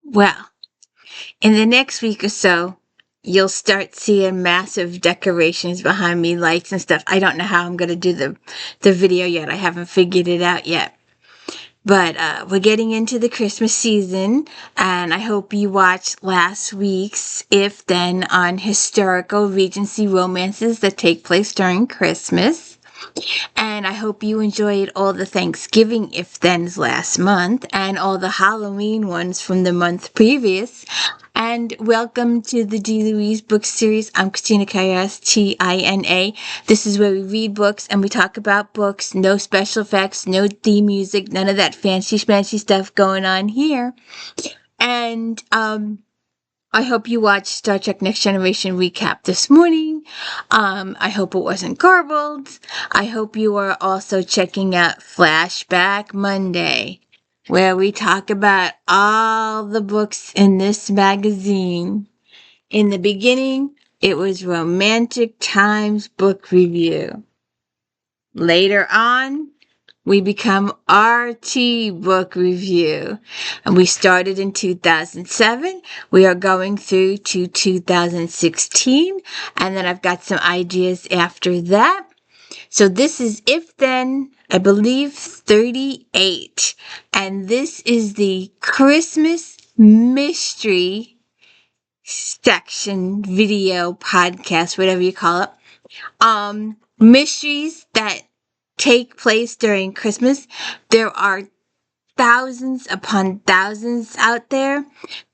Well, in the next week or so, you'll start seeing massive decorations behind me, lights and stuff. I don't know how I'm going to do the video yet. I haven't figured it out yet. But we're getting into the Christmas season, and I hope you watched last week's If Then on historical Regency romances that take place during Christmas. And I hope you enjoyed all the Thanksgiving If Thens last month and all the Halloween ones from the month previous. And welcome to the D. Louise book series. I'm Christina Kairas, Tina. This is where we read books and we talk about books. No special effects, no theme music, none of that fancy schmancy stuff going on here. And I hope you watched Star Trek Next Generation recap this morning. I hope it wasn't garbled. I hope you are also checking out Flashback Monday, where we talk about all the books in this magazine. In the beginning, it was Romantic Times Book Review. Later on, we become RT Book Review. And we started in 2007. We are going through to 2016. And then I've got some ideas after that. So this is If Then, I believe 38. And this is the Christmas mystery section, video, podcast, whatever you call it. Mysteries that take place during Christmas. There are thousands upon thousands out there.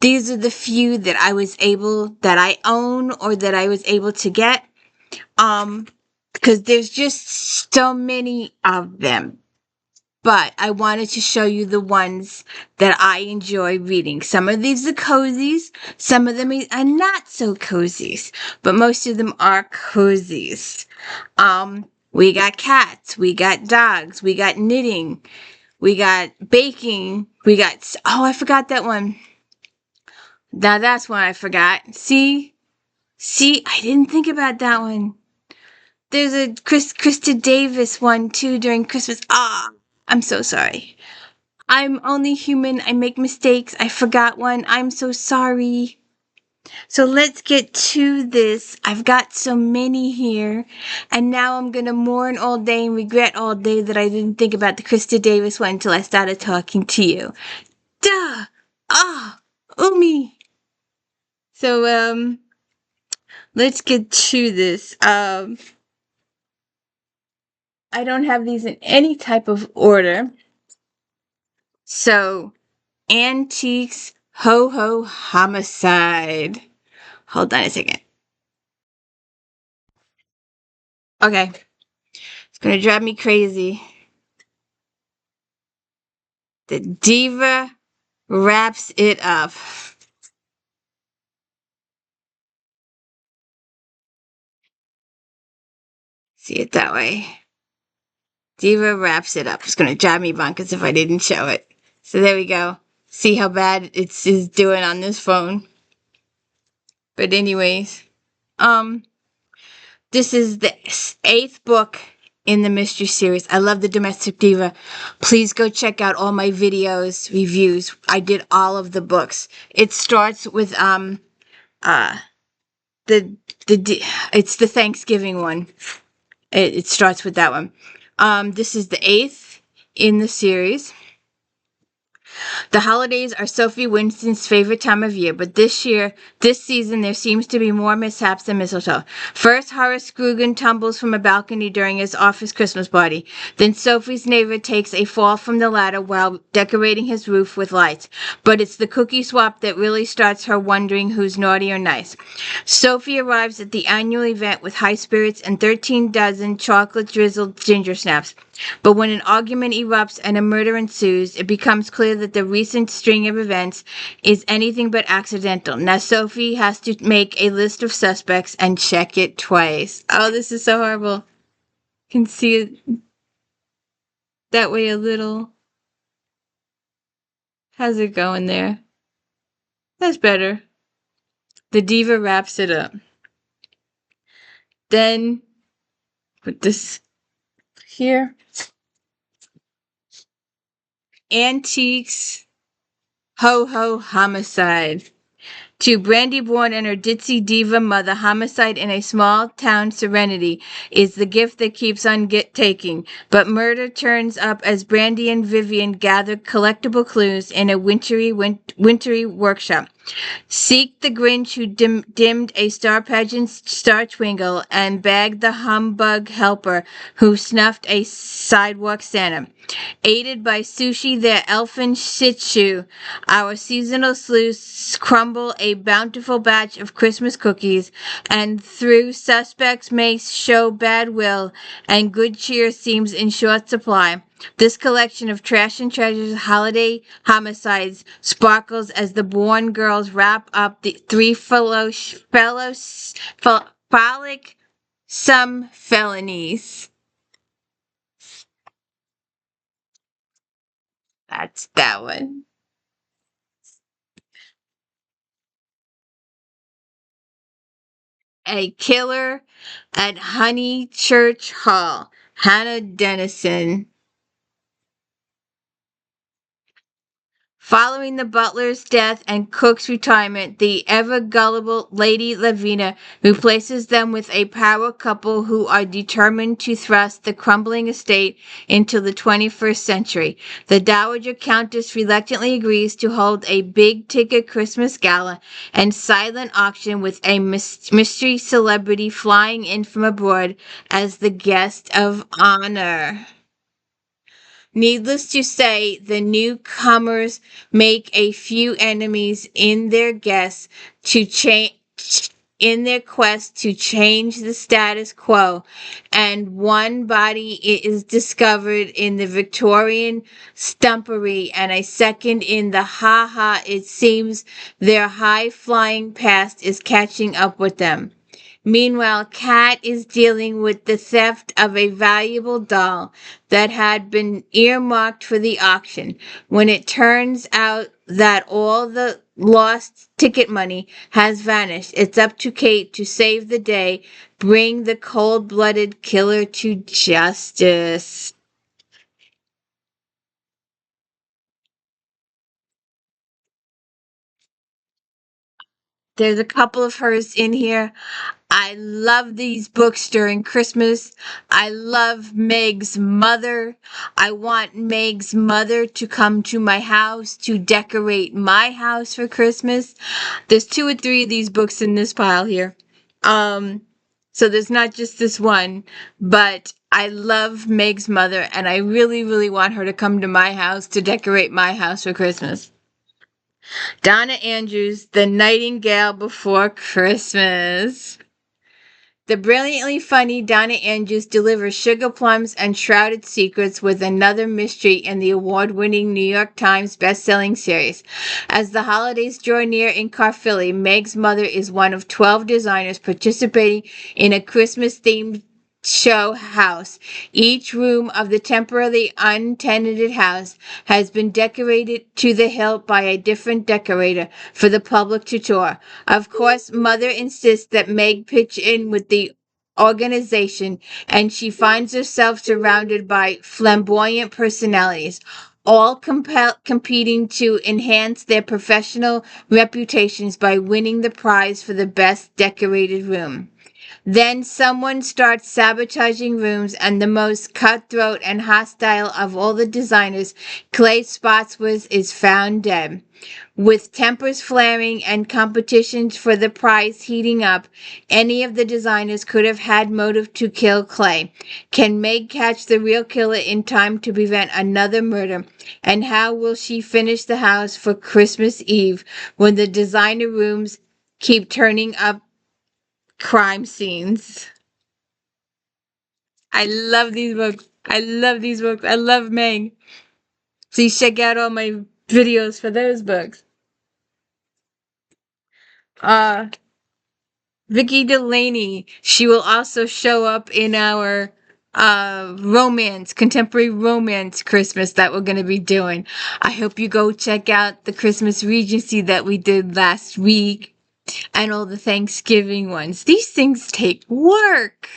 These are the few that I own or that I was able to get. Because there's just so many of them. But I wanted to show you the ones that I enjoy reading. Some of these are cozies. Some of them are not so cozies. But most of them are cozies. We got cats. We got dogs. We got knitting. We got baking. I forgot that one. Now that's one I forgot. See, I didn't think about that one. There's a Krista Davis one too during Christmas. I'm so sorry. I'm only human. I make mistakes. I forgot one. I'm so sorry. So let's get to this. I've got so many here. And now I'm going to mourn all day and regret all day that I didn't think about the Krista Davis one until I started talking to you. Duh! Umi! So, let's get to this. I don't have these in any type of order. So, Antiques Ho Homicide. Hold on a second. Okay. It's going to drive me crazy. The Diva wraps it up. See it that way. Diva wraps it up. It's going to drive me bonkers if I didn't show it. So there we go. See how bad it's doing on this phone. But anyways, this is the 8th book in the mystery series. I love the Domestic Diva. Please go check out all my videos, reviews. I did all of the books. It starts with it's the Thanksgiving one. It starts with that one. This is the 8th in the series. The holidays are Sophie Winston's favorite time of year, but this season, there seems to be more mishaps than mistletoe. First, Horace Scrugan tumbles from a balcony during his office Christmas party. Then Sophie's neighbor takes a fall from the ladder while decorating his roof with lights. But it's the cookie swap that really starts her wondering who's naughty or nice. Sophie arrives at the annual event with high spirits and 13 dozen chocolate-drizzled ginger snaps. But when an argument erupts and a murder ensues, it becomes clear that the recent string of events is anything but accidental. Now Sophie has to make a list of suspects and check it twice. Oh, this is so horrible. Can see it that way a little. How's it going there? That's better. The Diva wraps it up. Then put this here. Antiques Ho ho homicide. To Brandy-born and her ditzy diva mother, homicide in a small town serenity is the gift that keeps on taking. But murder turns up as Brandy and Vivian gather collectible clues in a wintry workshop. Seek the Grinch who dimmed a star pageant star twinkle and bagged the humbug helper who snuffed a sidewalk Santa. Aided by Sushi, their elfin shih tzu, our seasonal sleuths crumble a bountiful batch of Christmas cookies, and through suspects may show bad will, and good cheer seems in short supply. This collection of trash and treasures holiday homicides sparkles as the Bourne girls wrap up the three frolic some felonies. That's that one. A killer at Honeychurch Hall. Hannah Dennison. Following the butler's death and cook's retirement, the ever-gullible Lady Lavina replaces them with a power couple who are determined to thrust the crumbling estate into the 21st century. The Dowager Countess reluctantly agrees to hold a big-ticket Christmas gala and silent auction with a mystery celebrity flying in from abroad as the guest of honor. Needless to say, the newcomers make a few enemies in their quest to change the status quo, and one body is discovered in the Victorian stumpery and a second in the ha-ha. It seems their high-flying past is catching up with them. Meanwhile, Kat is dealing with the theft of a valuable doll that had been earmarked for the auction. When it turns out that all the lost ticket money has vanished, it's up to Kate to save the day, bring the cold-blooded killer to justice. There's a couple of hers in here. I love these books during Christmas. I love Meg's mother. I want Meg's mother to come to my house to decorate my house for Christmas. There's 2 or 3 of these books in this pile here. So there's not just this one, but I love Meg's mother and I really, really want her to come to my house to decorate my house for Christmas. Donna Andrews, The Nightingale Before Christmas. The brilliantly funny Donna Andrews delivers sugar plums and shrouded secrets with another mystery in the award-winning New York Times best-selling series. As the holidays draw near in Caerphilly, Meg's mother is one of 12 designers participating in a Christmas-themed show house. Each room of the temporarily untenanted house has been decorated to the hilt by a different decorator for the public to tour. Of course, Mother insists that Meg pitch in with the organization, and she finds herself surrounded by flamboyant personalities, all competing to enhance their professional reputations by winning the prize for the best decorated room. Then someone starts sabotaging rooms, and the most cutthroat and hostile of all the designers, Clay Spotswood, is found dead. With tempers flaring and competitions for the prize heating up, any of the designers could have had motive to kill Clay. Can Meg catch the real killer in time to prevent another murder? And how will she finish the house for Christmas Eve when the designer rooms keep turning up crime scenes? I love these books. I love these books. I love Meg. Please check out all my videos for those books. Uh, Vicki Delany. She will also show up in our contemporary romance Christmas that we're going to be doing. I hope you go check out the Christmas Regency that we did last week and all the Thanksgiving ones. These things take work.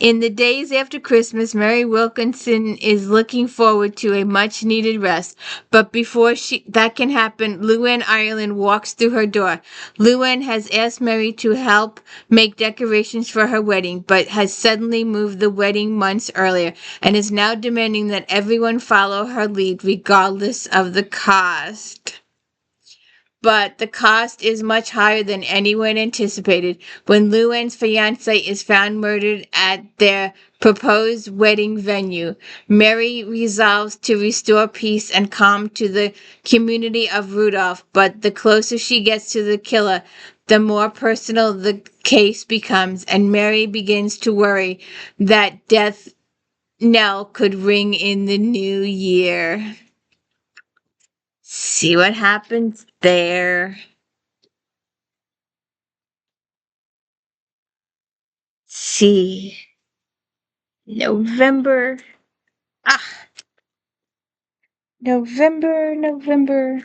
In the days after Christmas, Mary Wilkinson is looking forward to a much needed rest. But before that can happen, Luann Ireland walks through her door. Luann has asked Mary to help make decorations for her wedding, but has suddenly moved the wedding months earlier and is now demanding that everyone follow her lead regardless of the cost. But the cost is much higher than anyone anticipated when Luann's fiancé is found murdered at their proposed wedding venue. Mary resolves to restore peace and calm to the community of Rudolph, but the closer she gets to the killer, the more personal the case becomes, and Mary begins to worry that death knell could ring in the new year. See what happens there. See. November. Ah, November. November.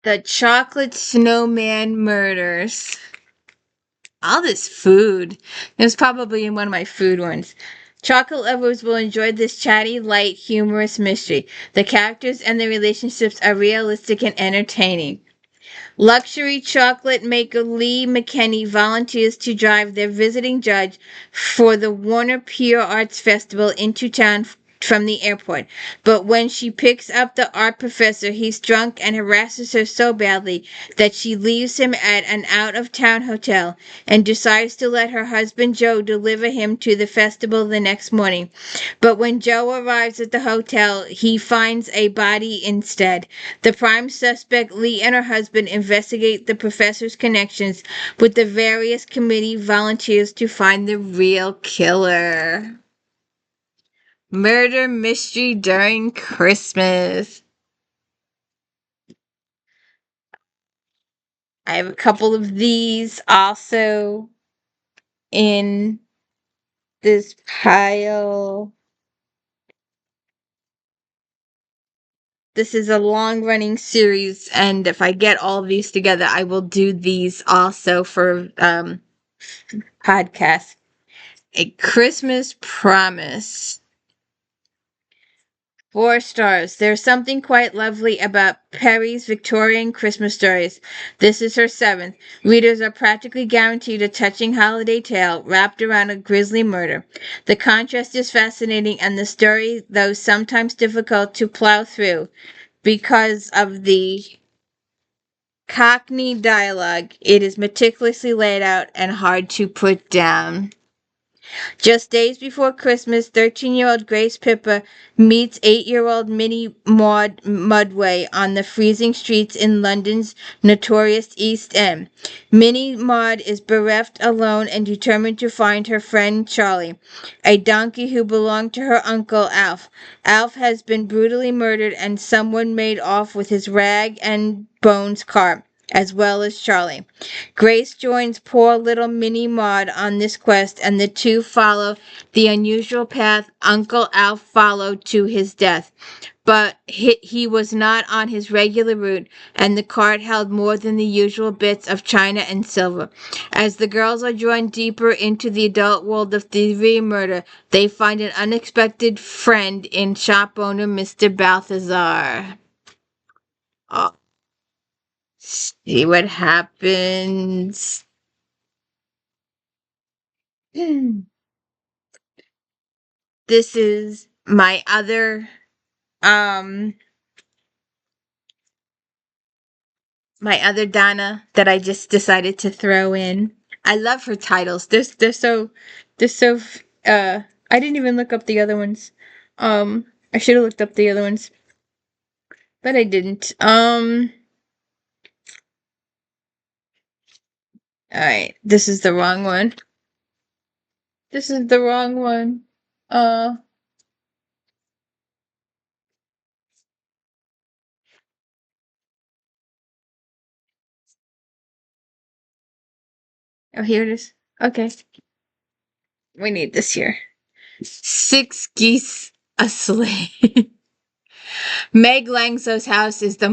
The chocolate snowman murders. All this food. It was probably in one of my food ones. Chocolate lovers will enjoy this chatty, light, humorous mystery. The characters and the relationships are realistic and entertaining. Luxury chocolate maker Lee McKenney volunteers to drive their visiting judge for the Warner Pure Arts Festival into town from the airport. But when she picks up the art professor, he's drunk and harasses her so badly that she leaves him at an out of town hotel and decides to let her husband Joe deliver him to the festival the next morning. But when Joe arrives at the hotel, he finds a body instead. The prime suspect, Lee, and her husband investigate the professor's connections with the various committee volunteers to find the real killer. Murder mystery during Christmas. I have a couple of these also in this pile. This is a long running series, and if I get all of these together, I will do these also for podcasts. A Christmas Promise. 4 stars. There's something quite lovely about Perry's Victorian Christmas stories. This is her 7th. Readers are practically guaranteed a touching holiday tale wrapped around a grisly murder. The contrast is fascinating, and the story, though sometimes difficult to plow through because of the Cockney dialogue, it is meticulously laid out and hard to put down. Just days before Christmas, 13-year-old Grace Pippa meets 8-year-old Minnie Maud Mudway on the freezing streets in London's notorious East End. Minnie Maud is bereft, alone, and determined to find her friend Charlie, a donkey who belonged to her uncle Alf. Alf has been brutally murdered, and someone made off with his rag and bones cart, as well as Charlie. Grace joins poor little Minnie Maud on this quest, and the two follow the unusual path Uncle Alf followed to his death. But he was not on his regular route, and the cart held more than the usual bits of china and silver. As the girls are drawn deeper into the adult world of thievery and murder, they find an unexpected friend in shop owner Mr. Balthazar. Oh, see what happens. This is um my other Donna that I just decided to throw in. I love her titles. They're so I didn't even look up the other ones. I should have looked up the other ones, but I didn't. All right, this is the wrong one. This is the wrong one. Uh Oh, here it is. Okay. We need this here. 6 geese a sleigh. Meg Langso's house is the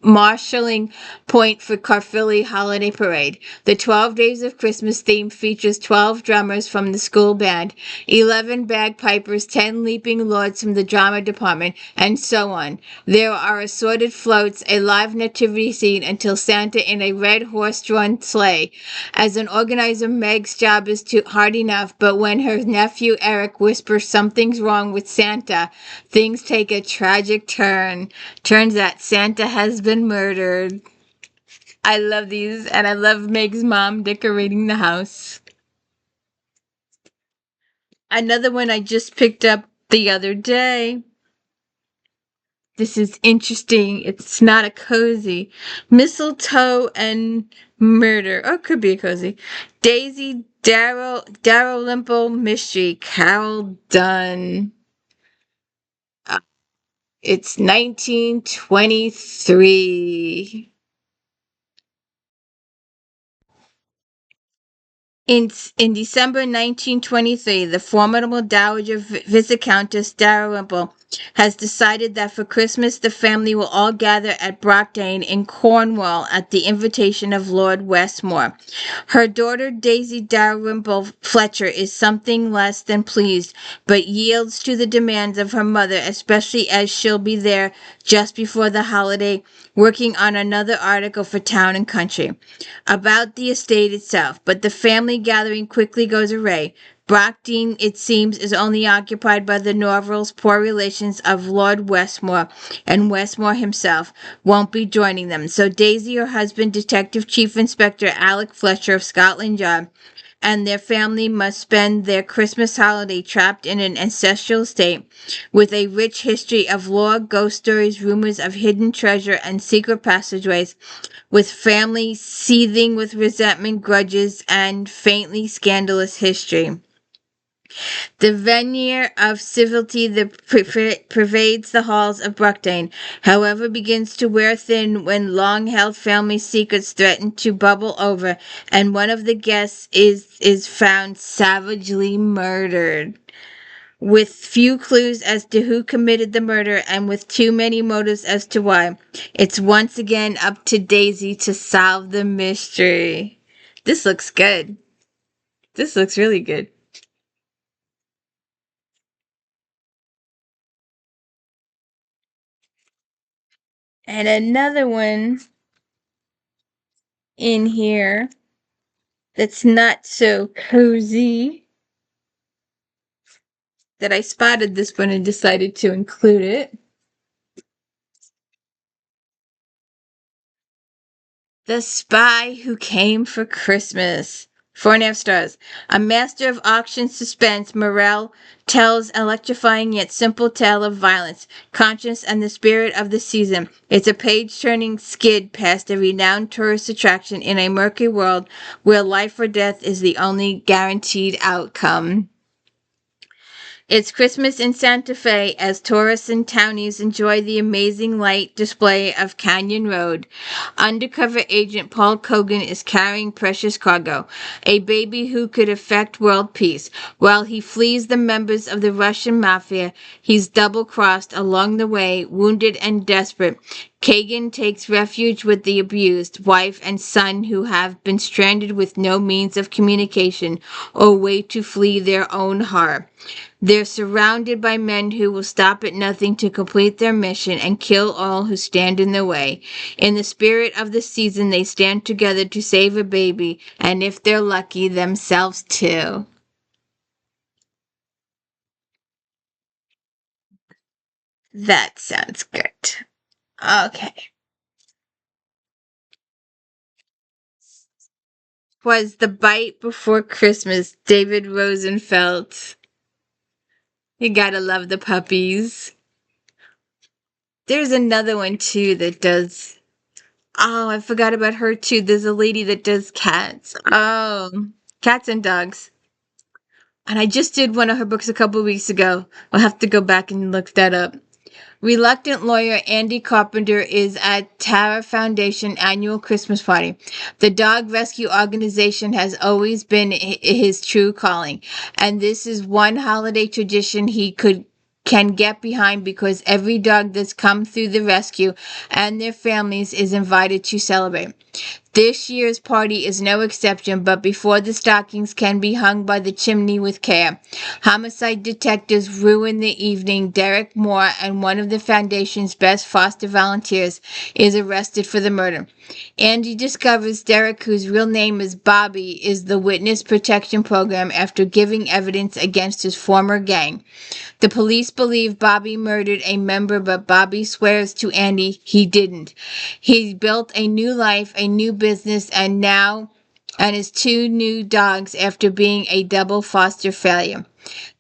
marshalling point for Caerphilly Holiday Parade. The 12 Days of Christmas theme features 12 drummers from the school band, 11 bagpipers, 10 leaping lords from the drama department, and so on. There are assorted floats, a live nativity scene until Santa in a red horse-drawn sleigh. As an organizer, Meg's job is hard enough, but when her nephew Eric whispers something's wrong with Santa, things take a tragic turn. Turns out Santa has been murdered. I love these, and I love Meg's mom decorating the house. Another one I just picked up the other day. This is interesting. It's not a cozy. Mistletoe and murder. Oh, it could be a cozy. Daisy Dalrymple mystery. Carol Dunn. It's 1923. In December 1923, the formidable Dowager Viscountess Dalrymple has decided that for Christmas the family will all gather at Brockdane in Cornwall at the invitation of Lord Westmore. Her daughter Daisy Dalrymple Fletcher is something less than pleased, but yields to the demands of her mother, especially as she'll be there just before the holiday, working on another article for Town and Country about the estate itself, but the family gathering quickly goes awry. Brockdene, it seems, is only occupied by the Norvilles, poor relations of Lord Westmore, and Westmore himself won't be joining them. So Daisy, her husband, Detective Chief Inspector Alec Fletcher of Scotland Yard, and their family must spend their Christmas holiday trapped in an ancestral estate with a rich history of lore, ghost stories, rumors of hidden treasure, and secret passageways, with family seething with resentment, grudges, and faintly scandalous history. The veneer of civility that pervades the halls of Brockdane, however, begins to wear thin when long-held family secrets threaten to bubble over, and one of the guests is found savagely murdered. With few clues as to who committed the murder and with too many motives as to why, it's once again up to Daisy to solve the mystery. This looks good. This looks really good. And another one in here that's not so cozy that I spotted this one and decided to include it. The Spy Who Came for Christmas. 4.5 stars. A master of auction suspense, Morrell tells electrifying yet simple tale of violence, conscience, and the spirit of the season. It's a page-turning skid past a renowned tourist attraction in a murky world where life or death is the only guaranteed outcome. It's Christmas in Santa Fe as tourists and townies enjoy the amazing light display of Canyon Road. Undercover agent Paul Cogan is carrying precious cargo, a baby who could affect world peace. While he flees the members of the Russian mafia, he's double-crossed along the way, wounded and desperate. Kagan takes refuge with the abused wife and son who have been stranded with no means of communication or way to flee their own horror. They're surrounded by men who will stop at nothing to complete their mission and kill all who stand in their way. In the spirit of the season, they stand together to save a baby, and if they're lucky, themselves too. That sounds good. Okay. Was The Bite Before Christmas, David Rosenfeld. You gotta love the puppies. There's another one too that does. Oh, I forgot about her too. There's a lady that does cats. Oh, cats and dogs. And I just did one of her books a couple weeks ago. I'll have to go back and look that up. Reluctant lawyer Andy Carpenter is at Tara Foundation annual Christmas party. The dog rescue organization has always been his true calling, and this is one holiday tradition he can get behind because every dog that's come through the rescue and their families is invited to celebrate. This year's party is no exception, but before the stockings can be hung by the chimney with care, homicide detectives ruin the evening. Derek Moore, and one of the foundation's best foster volunteers, is arrested for the murder. Andy discovers Derek, whose real name is Bobby, is the witness protection program after giving evidence against his former gang. The police believe Bobby murdered a member, but Bobby swears to Andy he didn't. He built a new life, a new business, and his two new dogs after being a double foster failure.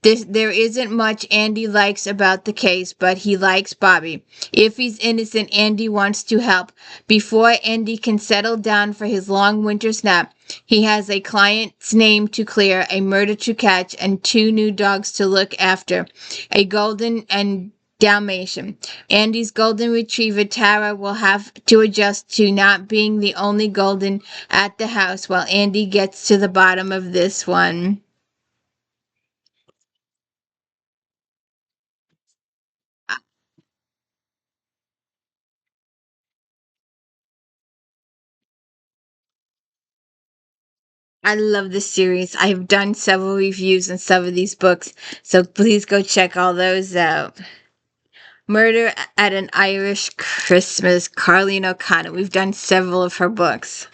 There isn't much Andy likes about the case, but he likes Bobby. If he's innocent, Andy wants to help. Before Andy can settle down for his long winter's nap, he has a client's name to clear, a murder to catch, and two new dogs to look after, a golden and Dalmatian. Andy's golden retriever, Tara, will have to adjust to not being the only golden at the house while Andy gets to the bottom of this one. I love this series. I have done several reviews on some of these books, so please go check all those out. Murder at an Irish Christmas, Carlene O'Connor. We've done several of her books.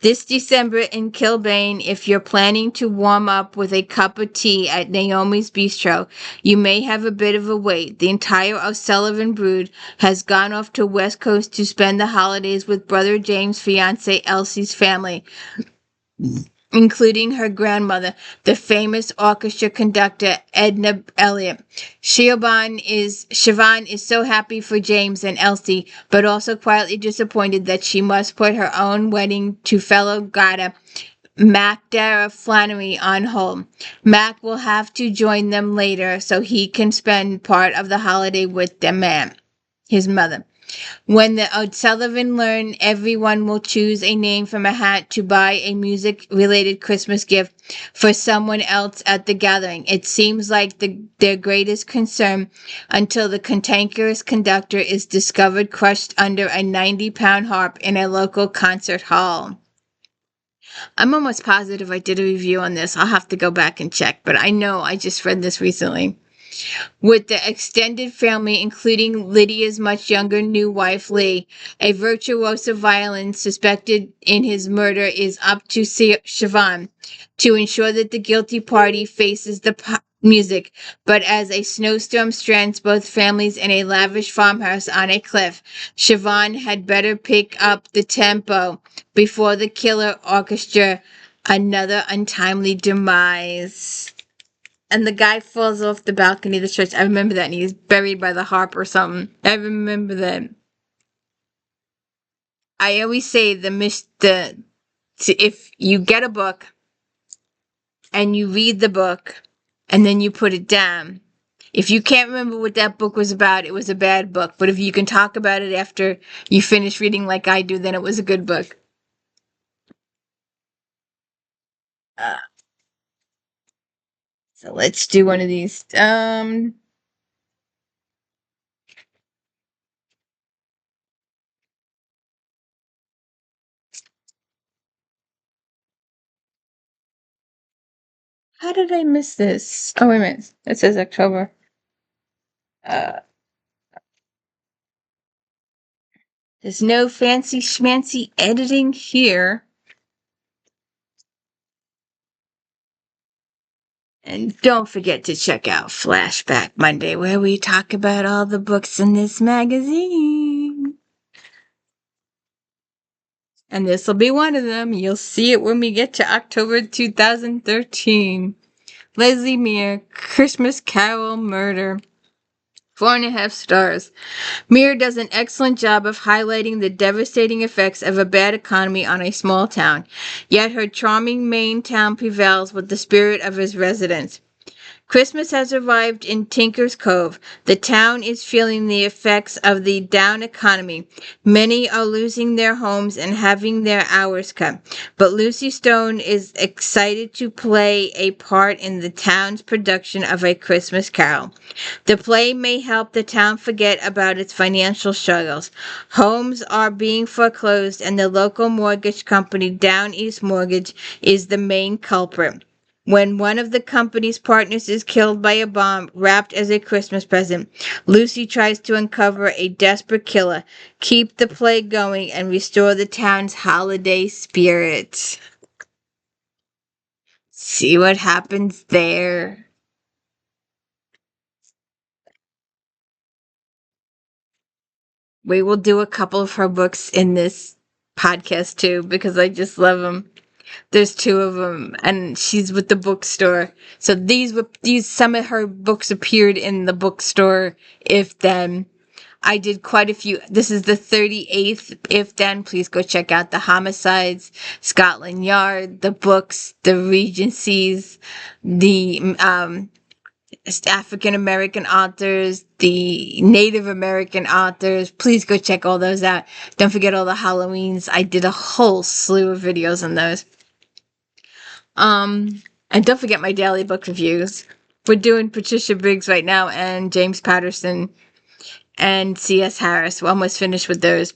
This December in Kilbane, if you're planning to warm up with a cup of tea at Naomi's Bistro, you may have a bit of a wait. The entire O'Sullivan brood has gone off to West Coast to spend the holidays with brother James' fiancée Elsie's family, including her grandmother, the famous orchestra conductor Edna Elliott. Siobhan is so happy for James and Elsie, but also quietly disappointed that she must put her own wedding to fellow Gada Mac Dara Flannery on hold. Mac will have to join them later so he can spend part of the holiday with his mother. When the O'Sullivan learn, everyone will choose a name from a hat to buy a music-related Christmas gift for someone else at the gathering. It seems like their greatest concern until the cantankerous conductor is discovered crushed under a 90-pound harp in a local concert hall. I'm almost positive I did a review on this. I'll have to go back and check, but I know I just read this recently. With the extended family, including Lydia's much younger new wife, Lee, a virtuoso violin suspected in his murder is up to Siobhan to ensure that the guilty party faces the music. But as a snowstorm strands both families in a lavish farmhouse on a cliff, Siobhan had better pick up the tempo before the killer orchestra another untimely demise. And the guy falls off the balcony of the church. I remember that, and he's buried by the harp or something. I remember that. I always say if you get a book and you read the book and then you put it down, if you can't remember what that book was about, it was a bad book. But if you can talk about it after you finish reading like I do, then it was a good book. So let's do one of these. How did I miss this? Oh, wait a minute. It says October. There's no fancy schmancy editing here. And don't forget to check out Flashback Monday, where we talk about all the books in this magazine. And this will be one of them. You'll see it when we get to October 2013. Leslie Meier, Christmas Carol Murder. 4.5 stars. Meier does an excellent job of highlighting the devastating effects of a bad economy on a small town, yet her charming Maine town prevails with the spirit of his residents. Christmas has arrived in Tinker's Cove. The town is feeling the effects of the down economy. Many are losing their homes and having their hours cut. But Lucy Stone is excited to play a part in the town's production of A Christmas Carol. The play may help the town forget about its financial struggles. Homes are being foreclosed, and the local mortgage company, Down East Mortgage, is the main culprit. When one of the company's partners is killed by a bomb wrapped as a Christmas present, Lucy tries to uncover a desperate killer, keep the play going, and restore the town's holiday spirit. See what happens there. We will do a couple of her books in this podcast too, because I just love them. There's two of them, and she's with the bookstore. So these some of her books appeared in the bookstore. If Then, I did quite a few. This is the 38th If Then. Please go check out the Homicides, Scotland Yard, the books, the Regencies, the African American authors, the Native American authors. Please go check all those out. Don't forget all the Halloweens. I did a whole slew of videos on those. And don't forget my daily book reviews. We're doing Patricia Briggs right now and James Patterson and C.S. Harris. We're almost finished with those.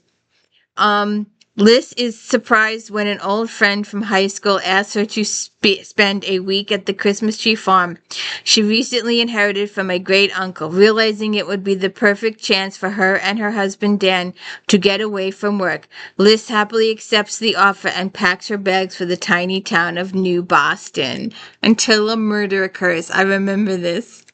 Liz is surprised when an old friend from high school asks her to spend a week at the Christmas tree farm she recently inherited from a great uncle, realizing it would be the perfect chance for her and her husband Dan to get away from work. Liz happily accepts the offer and packs her bags for the tiny town of New Boston until a murder occurs. I remember this.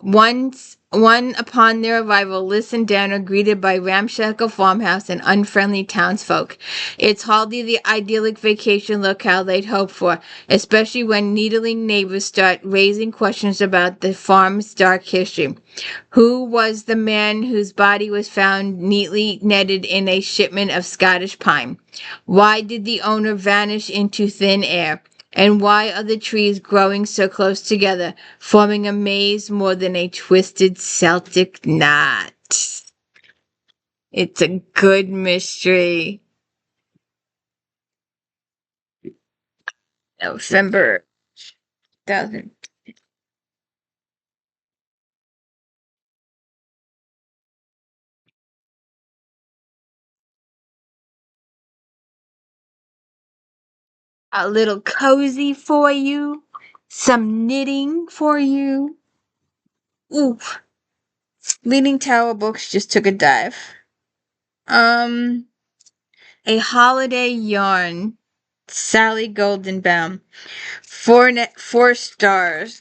One upon their arrival, Liz and Dan are greeted by ramshackle farmhouse and unfriendly townsfolk. It's hardly the idyllic vacation locale they'd hoped for, especially when needling neighbors start raising questions about the farm's dark history. Who was the man whose body was found neatly netted in a shipment of Scottish pine? Why did the owner vanish into thin air? And why are the trees growing so close together, forming a maze more than a twisted Celtic knot? It's a good mystery. November 2000. A little cozy for you. Some knitting for you. Ooh. Leaning Tower Books just took a dive. A Holiday Yarn. Sally Goldenbaum. 4 stars.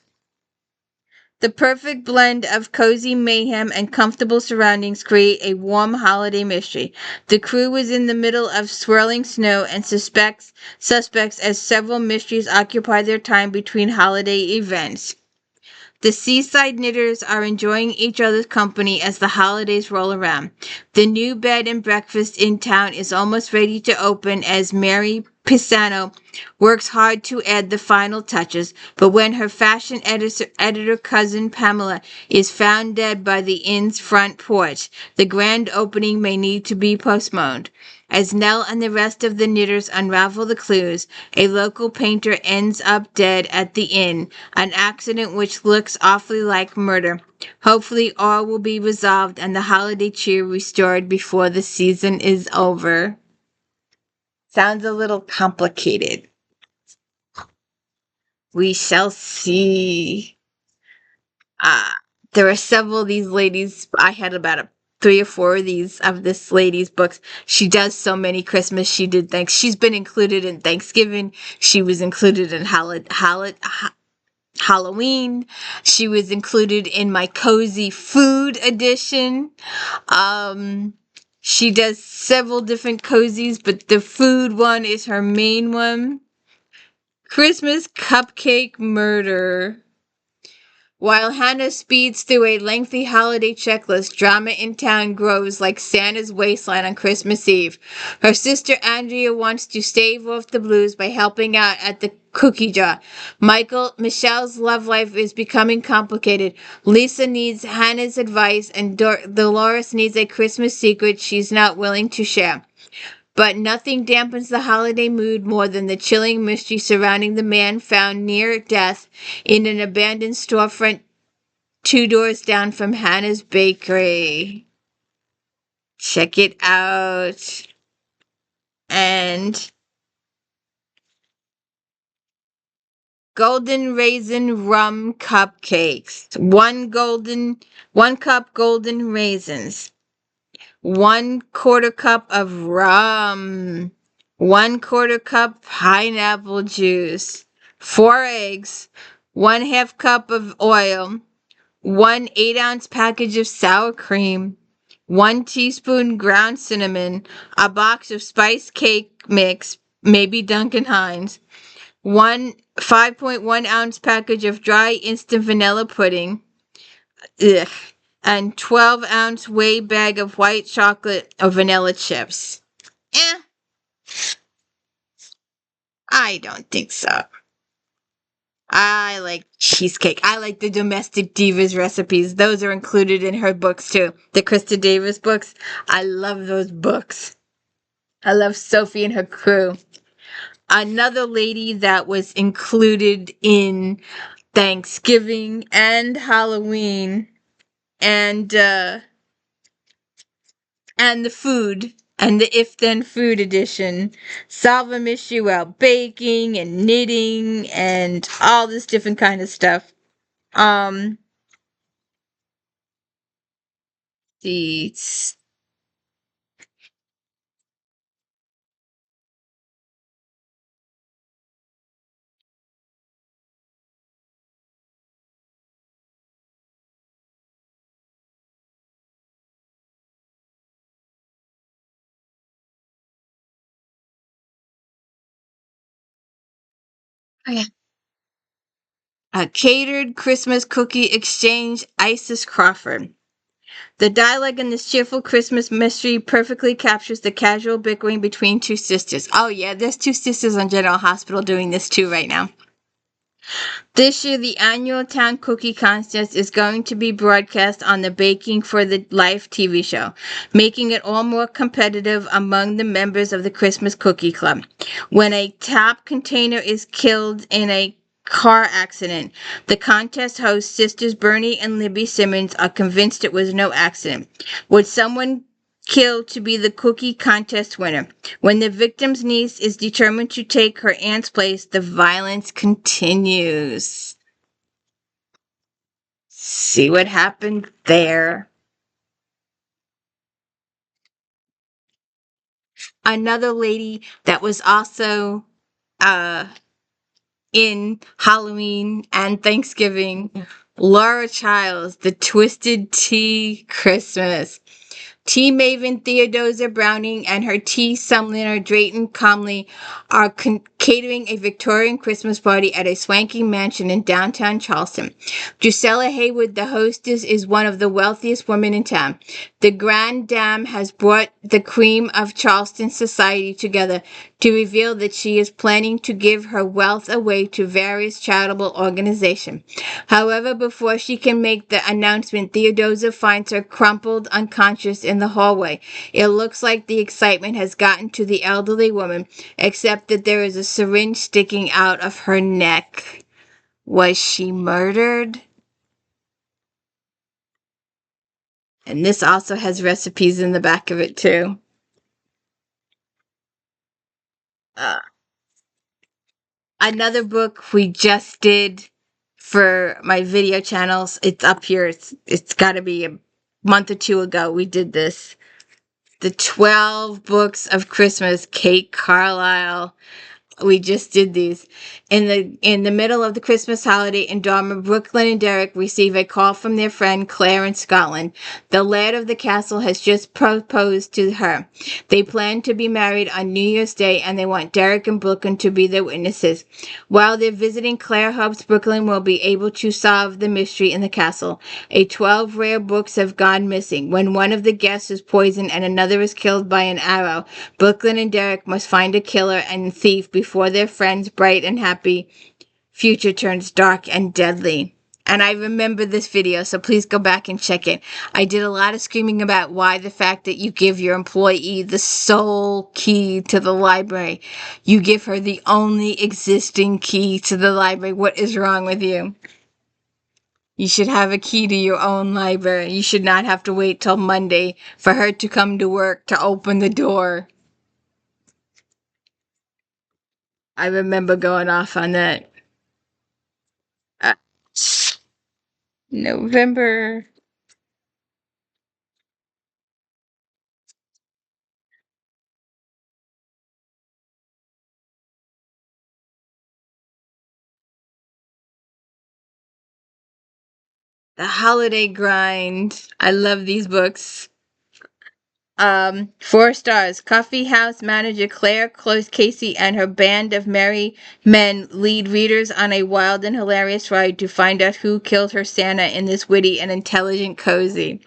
The perfect blend of cozy mayhem and comfortable surroundings create a warm holiday mystery. The crew is in the middle of swirling snow and suspects as several mysteries occupy their time between holiday events. The seaside knitters are enjoying each other's company as the holidays roll around. The new bed and breakfast in town is almost ready to open as Mary Pisano works hard to add the final touches, but when her fashion editor cousin Pamela is found dead by the inn's front porch, the grand opening may need to be postponed. As Nell and the rest of the knitters unravel the clues, a local painter ends up dead at the inn, an accident which looks awfully like murder. Hopefully all will be resolved and the holiday cheer restored before the season is over. Sounds a little complicated. We shall see. There are several of these ladies. I had about 3 or 4 of this lady's books. She does so many Christmas. She did thanks. She's been included in Thanksgiving. She was included in Halloween. She was included in my cozy food edition. She does several different cozies, but the food one is her main one. Christmas Cupcake Murder. While Hannah speeds through a lengthy holiday checklist, drama in town grows like Santa's wasteland on Christmas Eve. Her sister Andrea wants to stave off the blues by helping out at the cookie jar. Michelle's love life is becoming complicated. Lisa needs Hannah's advice, and Dolores needs a Christmas secret she's not willing to share. But nothing dampens the holiday mood more than the chilling mystery surrounding the man found near death in an abandoned storefront 2 doors down from Hannah's bakery. Check it out. And golden raisin rum cupcakes. 1 cup golden raisins. 1/4 cup of rum. 1/4 cup pineapple juice. 4 eggs. 1/2 cup of oil. 1 8-ounce package of sour cream. 1 teaspoon ground cinnamon. A box of spiced cake mix, maybe Duncan Hines. 1 5.1 ounce package of dry instant vanilla pudding. Ugh. And 12-ounce weigh bag of white chocolate or vanilla chips. I don't think so. I like cheesecake. I like the domestic divas recipes. Those are included in her books too. The Krista Davis books. I love those books. I love Sophie and her crew. Another lady that was included in Thanksgiving and Halloween and the food and the If Then Food edition. Salva Michuel, baking and knitting and all this different kind of stuff. The oh yeah. A catered Christmas cookie exchange, Isis Crawford. The dialogue in this cheerful Christmas mystery perfectly captures the casual bickering between 2 sisters. Oh yeah, there's 2 sisters on General Hospital doing this too right now. This year, the annual Town Cookie Contest is going to be broadcast on the Baking for the Life TV show, making it all more competitive among the members of the Christmas Cookie Club. When a top container is killed in a car accident, the contest hosts, sisters Bernie and Libby Simmons, are convinced it was no accident. Would someone killed to be the cookie contest winner? When the victim's niece is determined to take her aunt's place, the violence continues. See what happened there. Another lady that was also in Halloween and Thanksgiving, Laura Childs, The Twisted Tea Christmas. Tea maven Theodosia Browning and her tea summoner Drayton Comley are catering a Victorian Christmas party at a swanky mansion in downtown Charleston. Drusilla Haywood, the hostess, is one of the wealthiest women in town. The Grande Dame has brought the cream of Charleston society together to reveal that she is planning to give her wealth away to various charitable organizations. However, before she can make the announcement, Theodosia finds her crumpled unconscious in the hallway. It looks like the excitement has gotten to the elderly woman, except that there is a syringe sticking out of her neck. Was she murdered? And this also has recipes in the back of it too. Another book we just did for my video channels. It's up here. It's got to be a month or 2 ago we did this. The 12 Books of Christmas, Kate Carlisle. We just did these. In the middle of the Christmas holiday in Dormer, Brooklyn and Derek receive a call from their friend Claire in Scotland. The laird of the castle has just proposed to her. They plan to be married on New Year's Day, and they want Derek and Brooklyn to be their witnesses. While they're visiting, Claire hopes Brooklyn will be able to solve the mystery in the castle. 12 rare books have gone missing. When one of the guests is poisoned and another is killed by an arrow, Brooklyn and Derek must find a killer and thief before their friend's bright and happy future turns dark and deadly. And I remember this video, so please go back and check it. I did a lot of screaming about why the fact that you give your employee the sole key to the library. You give her the only existing key to the library. What is wrong with you? You should have a key to your own library. You should not have to wait till Monday for her to come to work to open the door. I remember going off on that. November. The Holiday Grind. I love these books. 4 stars. Coffee house manager Claire Casey and her band of merry men lead readers on a wild and hilarious ride to find out who killed her Santa in this witty and intelligent cozy.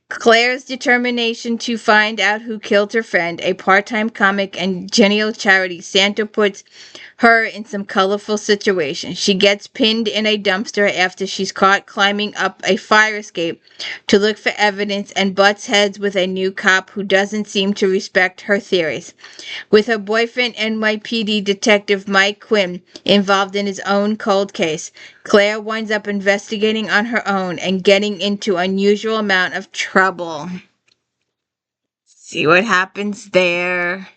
Claire's determination to find out who killed her friend, a part-time comic and genial charity, Santa puts her in some colorful situations. She gets pinned in a dumpster after she's caught climbing up a fire escape to look for evidence and butts heads with a new cop who doesn't seem to respect her theories. With her boyfriend NYPD detective Mike Quinn involved in his own cold case, Claire winds up investigating on her own and getting into unusual amount of trouble. See what happens there.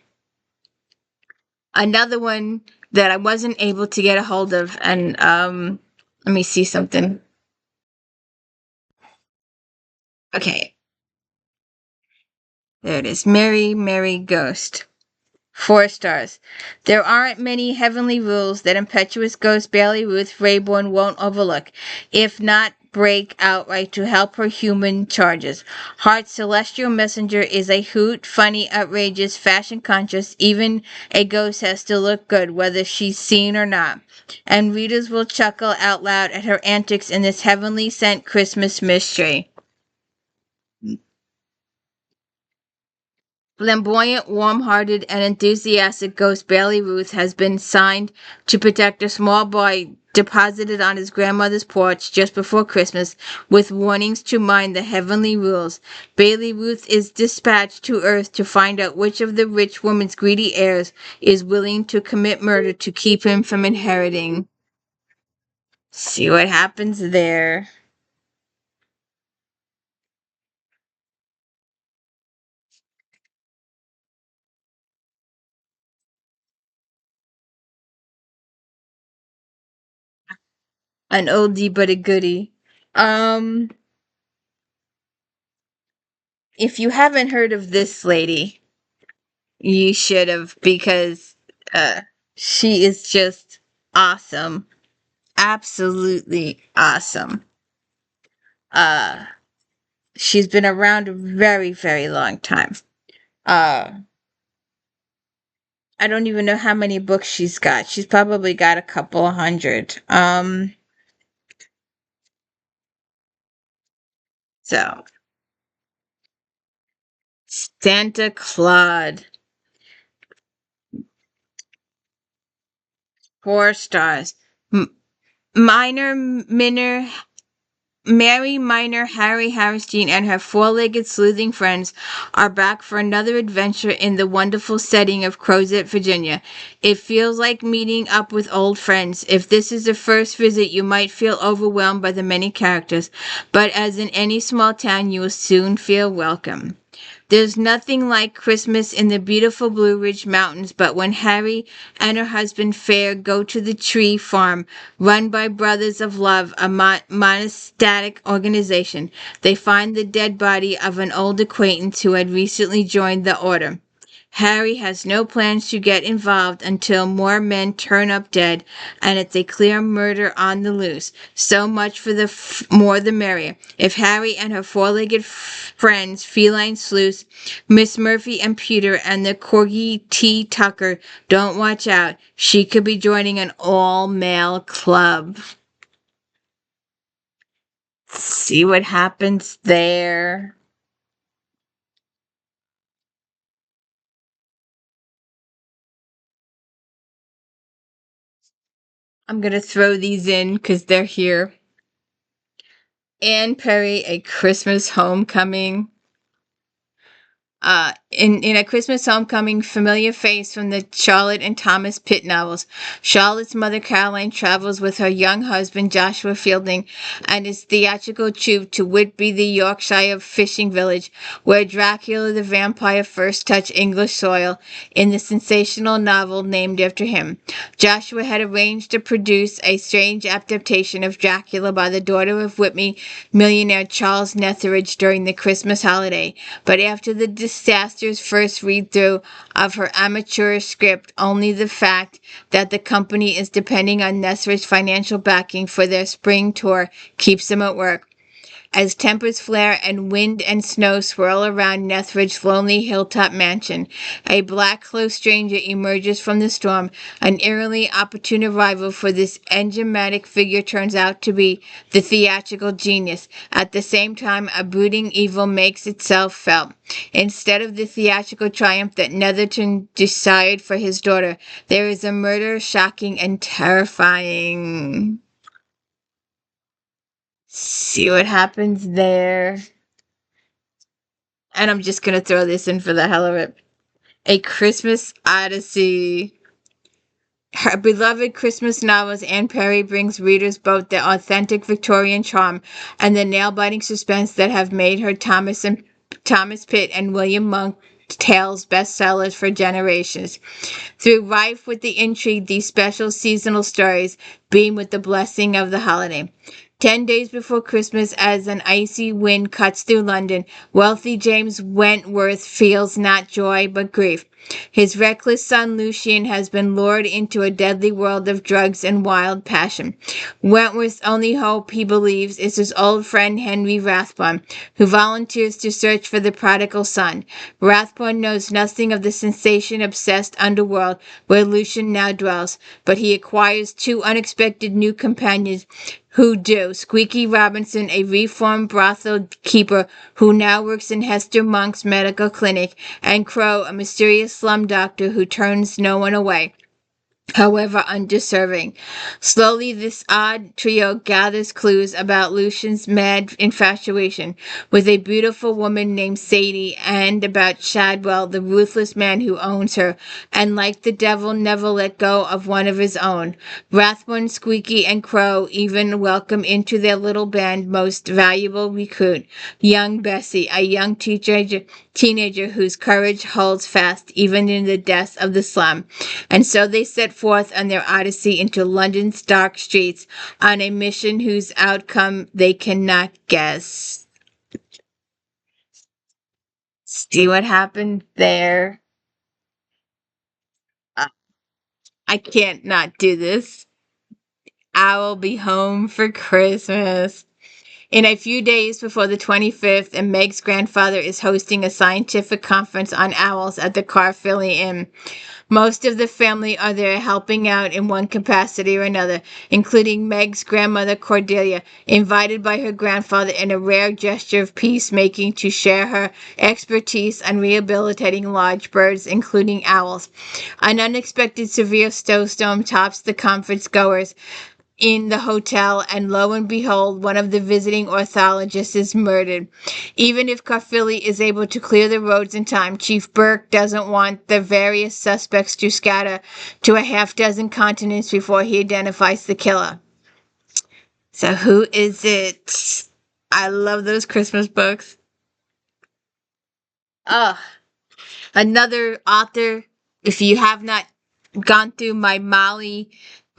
Another one that I wasn't able to get a hold of, and let me see something. Okay. There it is. Merry, Merry Ghost. 4 stars. There aren't many heavenly rules that impetuous ghost Bailey Ruth Rayborn won't overlook, if not break outright to help her human charges. Heart's celestial messenger is a hoot, funny, outrageous, fashion conscious. Even a ghost has to look good, whether she's seen or not. And readers will chuckle out loud at her antics in this heavenly sent Christmas mystery. Flamboyant, warm-hearted, and enthusiastic ghost Bailey Ruth has been signed to protect a small boy deposited on his grandmother's porch just before Christmas with warnings to mind the heavenly rules. Bailey Ruth is dispatched to Earth to find out which of the rich woman's greedy heirs is willing to commit murder to keep him from inheriting. See what happens there. An oldie but a goodie. If you haven't heard of this lady, you should have, because she is just awesome. Absolutely awesome. She's been around a very, very long time. I don't even know how many books she's got. She's probably got a couple of hundred. So Santa Claus. 4 stars. Mary Minor, Harry Harrison, and her four-legged sleuthing friends are back for another adventure in the wonderful setting of Crozet, Virginia. It feels like meeting up with old friends. If this is the first visit, you might feel overwhelmed by the many characters, but as in any small town, you will soon feel welcome. There's nothing like Christmas in the beautiful Blue Ridge Mountains, but when Harry and her husband Fair go to the tree farm run by Brothers of Love, a monastic organization, they find the dead body of an old acquaintance who had recently joined the order. Harry has no plans to get involved until more men turn up dead, and it's a clear murder on the loose. So much for the more the merrier. If Harry and her four-legged friends, feline sleuths, Miss Murphy and Peter, and the corgi T. Tucker don't watch out, she could be joining an all-male club. See what happens there. I'm going to throw these in because they're here. Anne Perry, A Christmas Homecoming. In A Christmas Homecoming, familiar face from the Charlotte and Thomas Pitt novels. Charlotte's mother, Caroline, travels with her young husband, Joshua Fielding, and his theatrical troupe to Whitby, the Yorkshire fishing village, where Dracula the vampire first touched English soil in the sensational novel named after him. Joshua had arranged to produce a strange adaptation of Dracula by the daughter of Whitby millionaire Charles Netheridge during the Christmas holiday, but after the disastrous first read-through of her amateurish script, only the fact that the company is depending on Netheridge's financial backing for their spring tour keeps them at work. As tempers flare and wind and snow swirl around Netheridge's lonely hilltop mansion, a black-clothed stranger emerges from the storm. An eerily opportune arrival for this enigmatic figure turns out to be the theatrical genius. At the same time, a brooding evil makes itself felt. Instead of the theatrical triumph that Netherton desired for his daughter, there is a murder shocking and terrifying. See what happens there. And I'm just going to throw this in for the hell of it. A Christmas Odyssey. Her beloved Christmas novels, Anne Perry brings readers both the authentic Victorian charm and the nail-biting suspense that have made her Thomas Pitt and William Monk tales bestsellers for generations. Through rife with the intrigue, these special seasonal stories beam with the blessing of the holiday. 10 days before Christmas, as an icy wind cuts through London, wealthy James Wentworth feels not joy but grief. His reckless son Lucian has been lured into a deadly world of drugs and wild passion. Wentworth's only hope, he believes, is his old friend Henry Rathbone, who volunteers to search for the prodigal son. Rathbone knows nothing of the sensation-obsessed underworld where Lucian now dwells, but he acquires two unexpected new companions who do. Squeaky Robinson, a reformed brothel keeper who now works in Hester Monk's medical clinic, and Crow, a mysterious slum doctor who turns no one away, however undeserving. Slowly, this odd trio gathers clues about Lucian's mad infatuation with a beautiful woman named Sadie, and about Shadwell, the ruthless man who owns her, and like the devil never let go of one of his own. Rathbone, Squeaky, and Crow even welcome into their little band most valuable recruit, young Bessie, a young teenager whose courage holds fast even in the depths of the slum. And so they set forth on their odyssey into London's dark streets on a mission whose outcome they cannot guess. See what happened there? I can't not do this. I will be home for Christmas. In a few days before the 25th, and Meg's grandfather is hosting a scientific conference on owls at the Caerphilly Inn. Most of the family are there helping out in one capacity or another, including Meg's grandmother Cordelia, invited by her grandfather in a rare gesture of peacemaking to share her expertise on rehabilitating large birds, including owls. An unexpected severe snowstorm tops the conference goers in the hotel, and lo and behold, one of the visiting ornithologists is murdered. Even if Caerphilly is able to clear the roads in time, Chief Burke doesn't want the various suspects to scatter to a half-dozen continents before he identifies the killer. So who is it? I love those Christmas books. Another author. If you have not gone through my Molly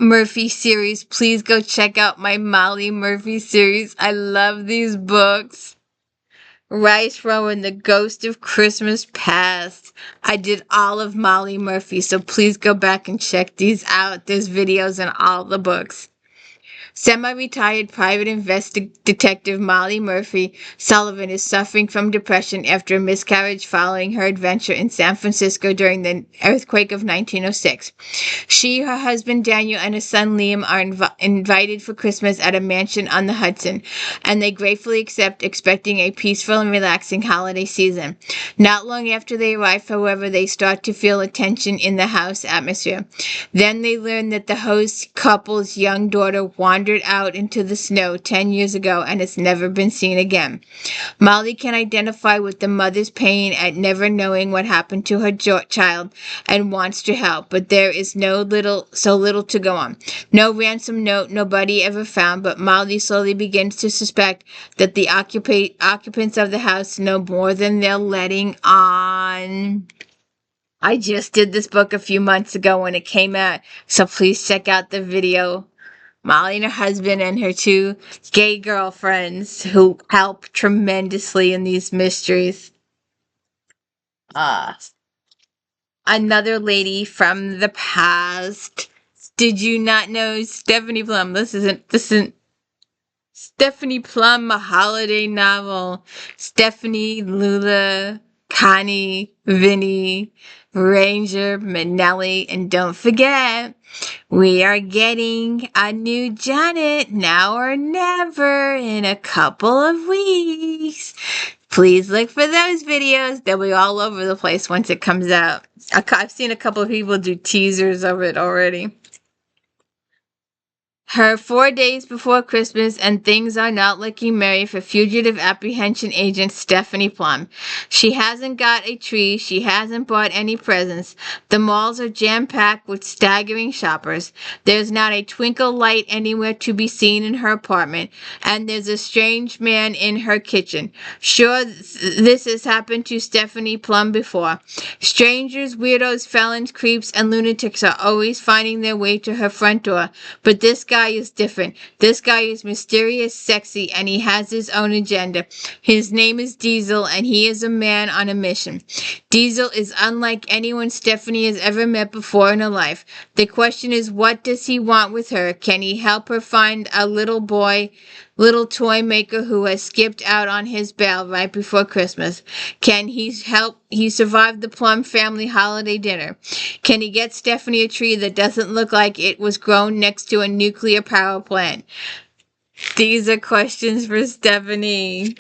Murphy series, please go check out my Molly Murphy series. I love these books. Rice throwing the ghost of Christmas past. I did all of Molly Murphy, so please go back and check these out. There's videos in all the books. Semi-retired private detective Molly Murphy Sullivan is suffering from depression after a miscarriage following her adventure in San Francisco during the earthquake of 1906. She, her husband Daniel, and her son Liam are invited for Christmas at a mansion on the Hudson, and they gratefully accept, expecting a peaceful and relaxing holiday season. Not long after they arrive, however, they start to feel a tension in the house atmosphere. Then they learn that the host couple's young daughter wandered out into the snow 10 years ago and has never been seen again. Molly can identify with the mother's pain at never knowing what happened to her child and wants to help, but there is so little to go on. No ransom note, nobody ever found, but Molly slowly begins to suspect that the occupants of the house know more than they're letting on. I just did this book a few months ago when it came out, so please check out the video. Molly and her husband and her two gay girlfriends who help tremendously in these mysteries. Another lady from the past. Did you not know Stephanie Plum? This isn't Stephanie Plum, a holiday novel. Stephanie, Lula, Connie, Vinny, Ranger, Manelli, and don't forget, we are getting a new Janet, now or never, in a couple of weeks. Please look for those videos. They'll be all over the place once it comes out. I've seen a couple of people do teasers of it already. Her 4 days before Christmas, and things are not looking merry for fugitive apprehension agent Stephanie Plum. She hasn't got a tree. She hasn't bought any presents. The malls are jam-packed with staggering shoppers. There's not a twinkle light anywhere to be seen in her apartment, and there's a strange man in her kitchen. Sure, this has happened to Stephanie Plum before. Strangers, weirdos, felons, creeps, and lunatics are always finding their way to her front door, but this guy is different. This guy is mysterious, sexy, and he has his own agenda. His name is Diesel, and he is a man on a mission. Diesel is unlike anyone Stephanie has ever met before in her life. The question is, what does he want with her? Can he help her find a little toy maker who has skipped out on his bail right before Christmas? Can he help survive the Plum family holiday dinner? Can he get Stephanie a tree that doesn't look like it was grown next to a nuclear power plant? These are questions for Stephanie.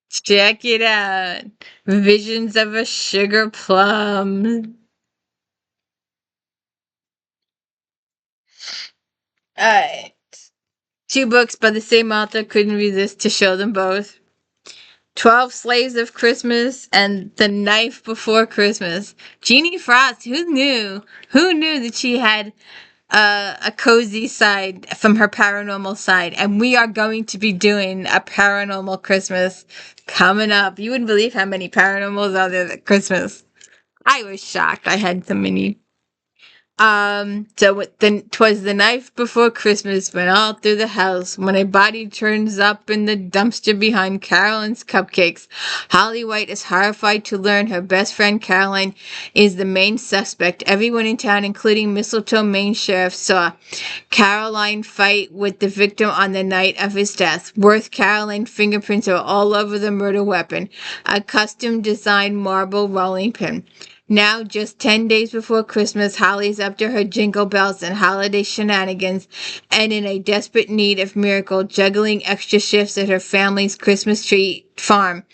Check it out. Visions of a Sugar Plum. Alright. 2 books by the same author, couldn't resist to show them both. 12 Slaves of Christmas and The Knife Before Christmas. Jeannie Frost, who knew? Who knew that she had a cozy side from her paranormal side? And we are going to be doing a paranormal Christmas coming up. You wouldn't believe how many paranormals are there at Christmas. I was shocked. I had so many. Twas the night before Christmas, went all through the house, when a body turns up in the dumpster behind Caroline's cupcakes. Holly White is horrified to learn her best friend Caroline is the main suspect. Everyone in town, including Mistletoe Maine Sheriff, saw Caroline fight with the victim on the night of his death. Worth Caroline fingerprints are all over the murder weapon, a custom-designed marble rolling pin. Now, just 10 days before Christmas, Holly's up to her jingle bells and holiday shenanigans, and in a desperate need of miracle, juggling extra shifts at her family's Christmas tree farm,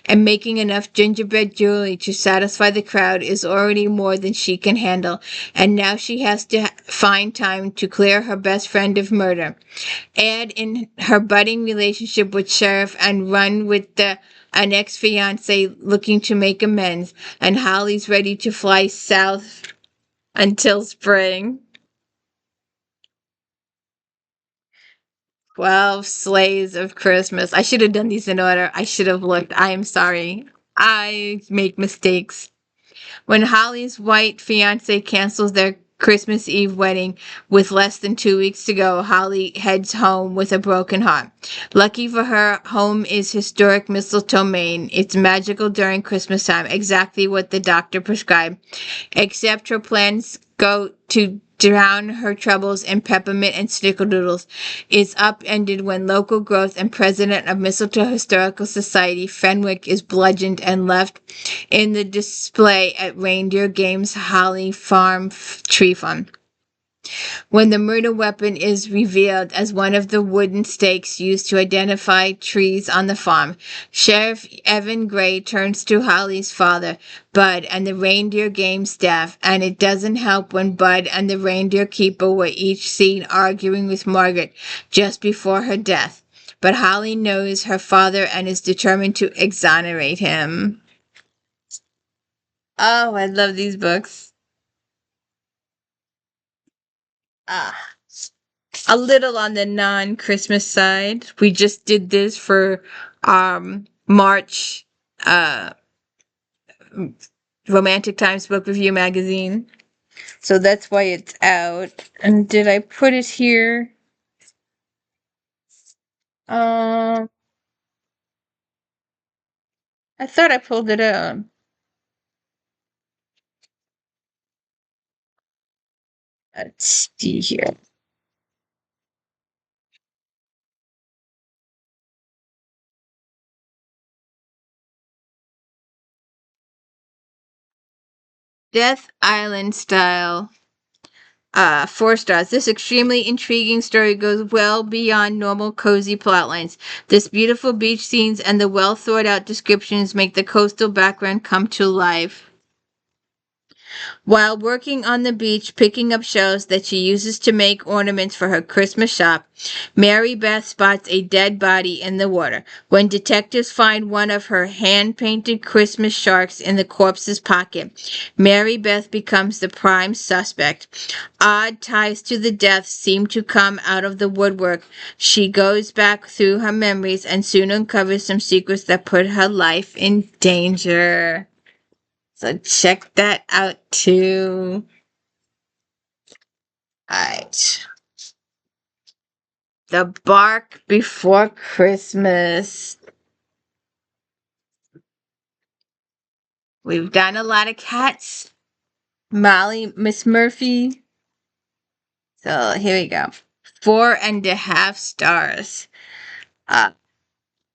and making enough gingerbread jewelry to satisfy the crowd is already more than she can handle, and now she has to find time to clear her best friend of murder. Add in her budding relationship with Sheriff and run with an ex-fiance looking to make amends, and Holly's ready to fly south until spring. 12 Slaves of Christmas. I should have done these in order. I should have looked. I am sorry. I make mistakes. When Holly's white fiance cancels their Christmas Eve wedding with less than 2 weeks to go, Holly heads home with a broken heart. Lucky for her, home is historic Mistletoe, Maine. It's magical during Christmas time, exactly what the doctor prescribed. Except her plans go to drown her troubles in peppermint and snickerdoodles is upended when local growth and president of Mistletoe Historical Society, Fenwick, is bludgeoned and left in the display at Reindeer Games Holly Farm Tree Fund. When the murder weapon is revealed as one of the wooden stakes used to identify trees on the farm, Sheriff Evan Gray turns to Holly's father, Bud, and the reindeer game staff, and it doesn't help when Bud and the reindeer keeper were each seen arguing with Margaret just before her death. But Holly knows her father and is determined to exonerate him. Oh, I love these books. A little on the non-Christmas side. We just did this for March Romantic Times Book Review magazine. So that's why it's out. And did I put it here? I thought I pulled it out. Let's see here. Death Island style. 4 stars. This extremely intriguing story goes well beyond normal cozy plotlines. This beautiful beach scenes and the well thought out descriptions make the coastal background come to life. While working on the beach picking up shells that she uses to make ornaments for her Christmas shop, Mary Beth spots a dead body in the water. When detectives find one of her hand-painted Christmas sharks in the corpse's pocket, Mary Beth becomes the prime suspect. Odd ties to the death seem to come out of the woodwork. She goes back through her memories and soon uncovers some secrets that put her life in danger. So check that out too. Alright. The Bark Before Christmas. We've done a lot of cats. Molly, Miss Murphy. So here we go. 4.5 stars.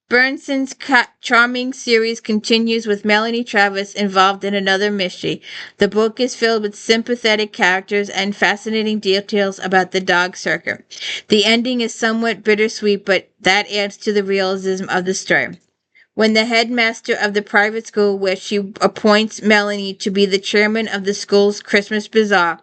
Bernson's charming series continues with Melanie Travis involved in another mystery. The book is filled with sympathetic characters and fascinating details about the dog circuit. The ending is somewhat bittersweet, but that adds to the realism of the story. When the headmaster of the private school where she appoints Melanie to be the chairman of the school's Christmas bazaar,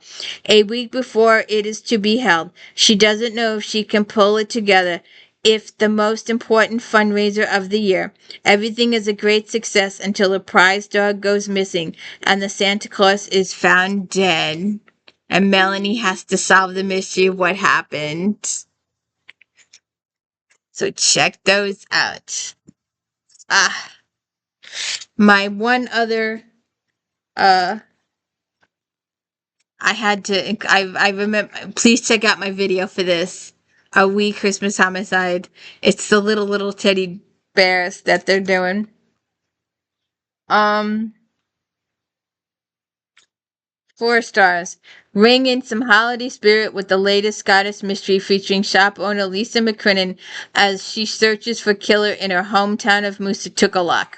a week before it is to be held, she doesn't know if she can pull it together. If the most important fundraiser of the year, everything is a great success until a prize dog goes missing and the Santa Claus is found dead. And Melanie has to solve the mystery of what happened. So check those out. My one other, I remember, please check out my video for this. A wee Christmas homicide. It's the little teddy bears that they're doing. 4 stars. Ring in some holiday spirit with the latest Scottish mystery featuring shop owner Lisa McCrinnan as she searches for killer in her hometown of Moosatukalak.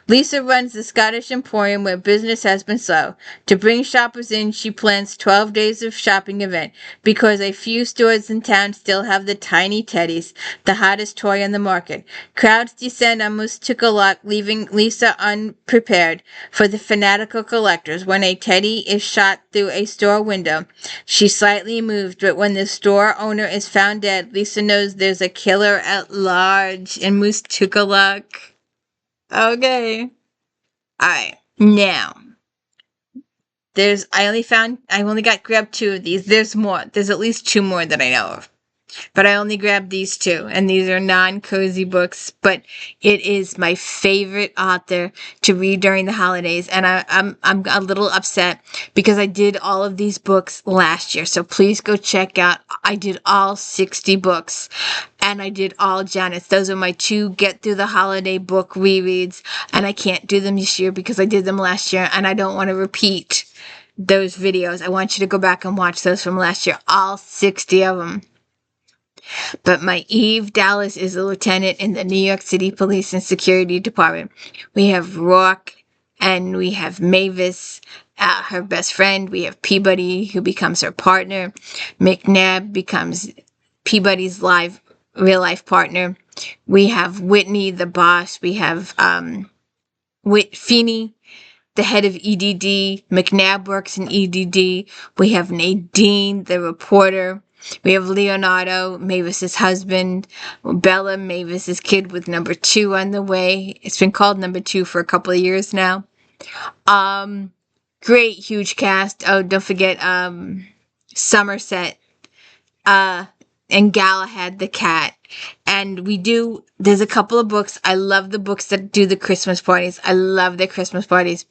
Lisa runs the Scottish Emporium where business has been slow. To bring shoppers in, she plans 12 days of shopping event because a few stores in town still have the tiny teddies, the hottest toy on the market. Crowds descend on Moosatukalak, leaving Lisa unprepared for the fanatical collectors. When a teddy is shot through a store window, she's slightly moved, but when the store owner is found dead, Lisa knows there's a killer at large in Moosatukalak. Okay. Alright. Now. I only grabbed 2 of these. There's more. There's at least 2 more that I know of. but I only grabbed these two, and these are non-cozy books, but it is my favorite author to read during the holidays, and I'm a little upset because I did all of these books last year, so please go check out. I did all 60 books, and I did all Janet's. Those are my two get through the holiday book rereads, and I can't do them this year because I did them last year, and I don't want to repeat those videos. I want you to go back and watch those from last year, all 60 of them. But my Eve Dallas is a lieutenant in the New York City Police and Security Department. We have Rourke and we have Mavis, her best friend. We have Peabody, who becomes her partner. McNabb becomes Peabody's real life partner. We have Whitney, the boss. We have Feeney, the head of EDD. McNabb works in EDD. We have Nadine, the reporter. We have Leonardo, Mavis's husband. Bella, Mavis's kid with number 2 on the way. It's been called number 2 for a couple of years now. Great, huge cast. Oh, don't forget Somerset and Galahad the cat. And there's a couple of books. I love the books that do the Christmas parties. I love their Christmas parties.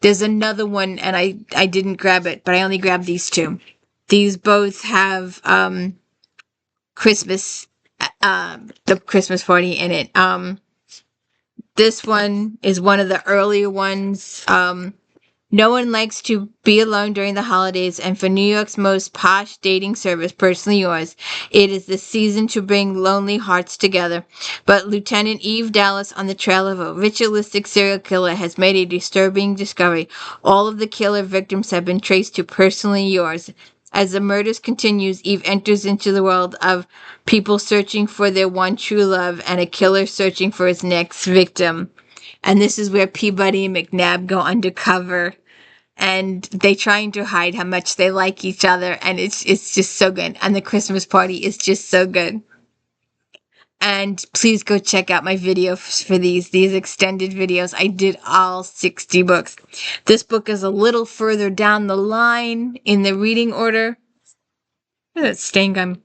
There's another one, and I didn't grab it, but I only grabbed these two. These both have Christmas, the Christmas party in it. This one is one of the earlier ones. No one likes to be alone during the holidays, and for New York's most posh dating service, Personally Yours, it is the season to bring lonely hearts together. But Lieutenant Eve Dallas, on the trail of a ritualistic serial killer, has made a disturbing discovery. All of the killer victims have been traced to Personally Yours. As the murders continues, Eve enters into the world of people searching for their one true love and a killer searching for his next victim. And this is where Peabody and McNabb go undercover, and they trying to hide how much they like each other, and it's just so good. And the Christmas party is just so good. And please go check out my video for these extended videos. I did all 60 books. This book is a little further down the line in the reading order. Look at that stain gum.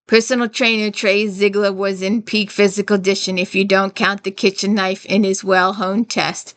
Personal trainer Trey Ziegler was in peak physical condition if you don't count the kitchen knife in his well-honed chest.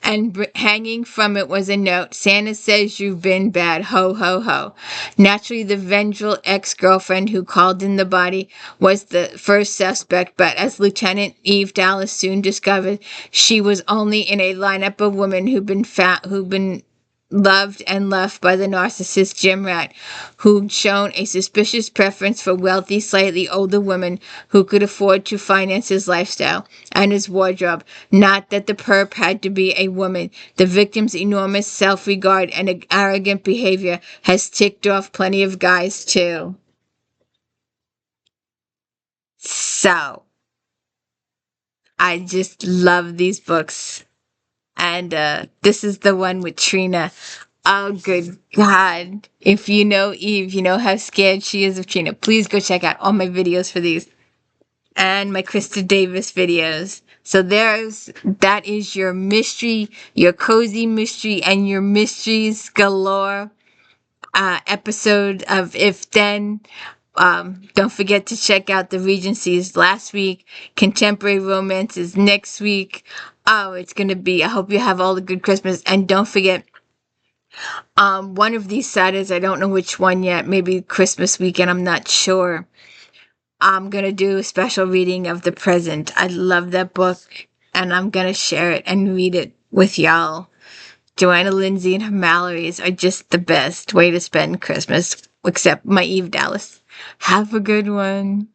And hanging from it was a note, Santa says you've been bad, ho, ho, ho. Naturally, the vengeful ex-girlfriend who called in the body was the first suspect, but as Lieutenant Eve Dallas soon discovered, she was only in a lineup of women who'd been loved and left by the narcissist Jim Rat, who'd shown a suspicious preference for wealthy, slightly older women who could afford to finance his lifestyle and his wardrobe. Not that the perp had to be a woman. The victim's enormous self-regard and arrogant behavior has ticked off plenty of guys, too. So, I just love these books. And this is the one with Trina. Oh, good God. If you know Eve, you know how scared she is of Trina. Please go check out all my videos for these. And my Krista Davis videos. So that is your mystery, your cozy mystery, and your mysteries galore episode of If Then. Don't forget to check out the Regencies last week. Contemporary Romances next week. Oh, it's going to be, I hope you have all the good Christmas. And don't forget, one of these Saturdays, I don't know which one yet, maybe Christmas weekend, I'm not sure. I'm going to do a special reading of The Present. I love that book, and I'm going to share it and read it with y'all. Joanna Lindsay and her Mallory's are just the best way to spend Christmas, except my Eve Dallas. Have a good one.